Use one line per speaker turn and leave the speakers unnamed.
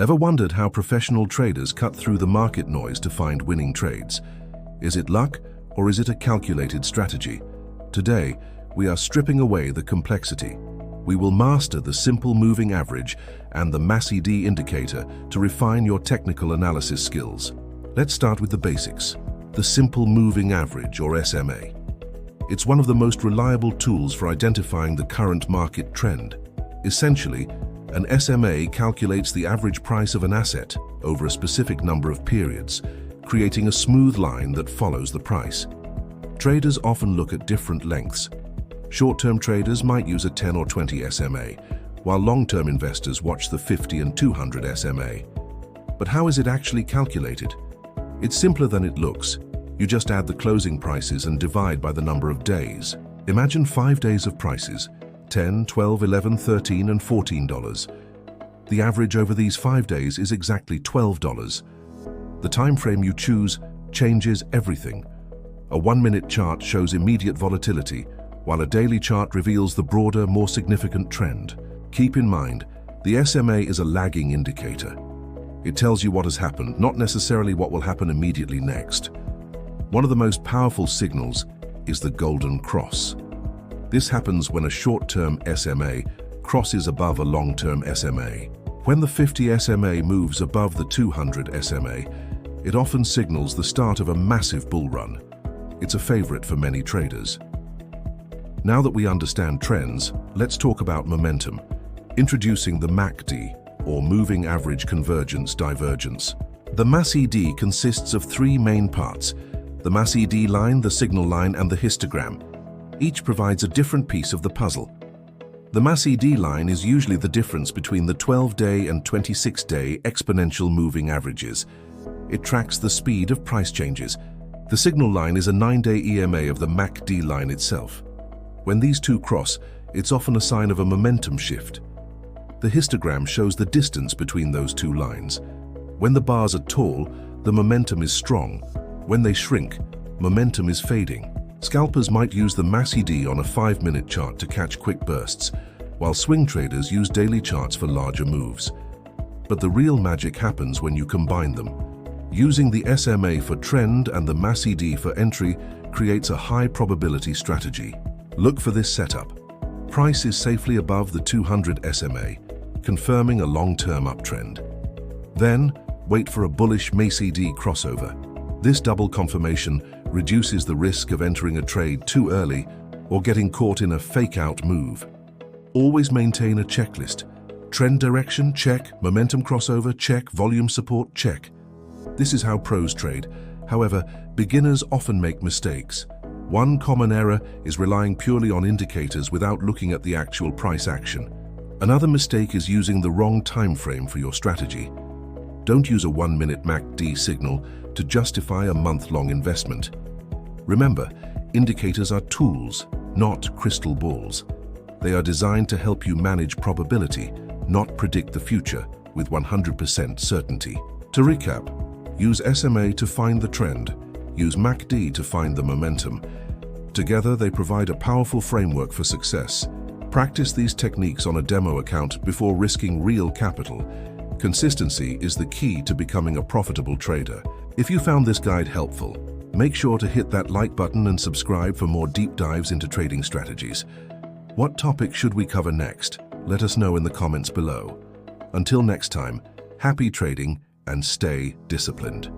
Ever wondered how professional traders cut through the market noise to find winning trades? Is it luck or is it a calculated strategy? Today, we are stripping away the complexity. We will master the simple moving average and the MACD indicator to refine your technical analysis skills. Let's start with the basics. The simple moving average, or SMA. It's one of the most reliable tools for identifying the current market trend. Essentially, an SMA calculates the average price of an asset over a specific number of periods, creating a smooth line that follows the price. Traders often look at different lengths. Short-term traders might use a 10 or 20 SMA, while long-term investors watch the 50 and 200 SMA. But how is it actually calculated? It's simpler than it looks. You just add the closing prices and divide by the number of days. Imagine 5 days of prices, $10, $12, $11, $13, and $14. The average over these 5 days is exactly $12. The time frame you choose changes everything. A 1-minute chart shows immediate volatility, while a daily chart reveals the broader, more significant trend. Keep in mind, the SMA is a lagging indicator. It tells you what has happened, not necessarily what will happen immediately next. One of the most powerful signals is the golden cross. This happens when a short-term SMA crosses above a long-term SMA. When the 50 SMA moves above the 200 SMA, it often signals the start of a massive bull run. It's a favorite for many traders. Now that we understand trends, let's talk about momentum. Introducing the MACD, or Moving Average Convergence Divergence. The MACD consists of 3 main parts: the MACD line, the signal line, and the histogram. Each provides a different piece of the puzzle. The MACD line is usually the difference between the 12-day and 26-day exponential moving averages. It tracks the speed of price changes. The signal line is a 9-day EMA of the MACD line itself. When these two cross, it's often a sign of a momentum shift. The histogram shows the distance between those two lines. When the bars are tall, the momentum is strong. When they shrink, momentum is fading. Scalpers might use the MACD on a 5-minute chart to catch quick bursts, while swing traders use daily charts for larger moves. But the real magic happens when you combine them. Using the SMA for trend and the MACD for entry creates a high probability strategy. Look for this setup. Price is safely above the 200 SMA, confirming a long-term uptrend. Then, wait for a bullish MACD crossover. This double confirmation reduces the risk of entering a trade too early or getting caught in a fake-out move. Always maintain a checklist. Trend direction, check. Momentum crossover, check. Volume support, check. This is how pros trade. However, beginners often make mistakes. One common error is relying purely on indicators without looking at the actual price action. Another mistake is using the wrong time frame for your strategy. Don't use a 1-minute MACD signal to justify a month-long investment. Remember, indicators are tools, not crystal balls. They are designed to help you manage probability, not predict the future with 100% certainty. To recap, use SMA to find the trend. Use MACD to find the momentum. Together, they provide a powerful framework for success. Practice these techniques on a demo account before risking real capital. Consistency is the key to becoming a profitable trader. If you found this guide helpful, make sure to hit that like button and subscribe for more deep dives into trading strategies. What topic should we cover next? Let us know in the comments below. Until next time, happy trading and stay disciplined.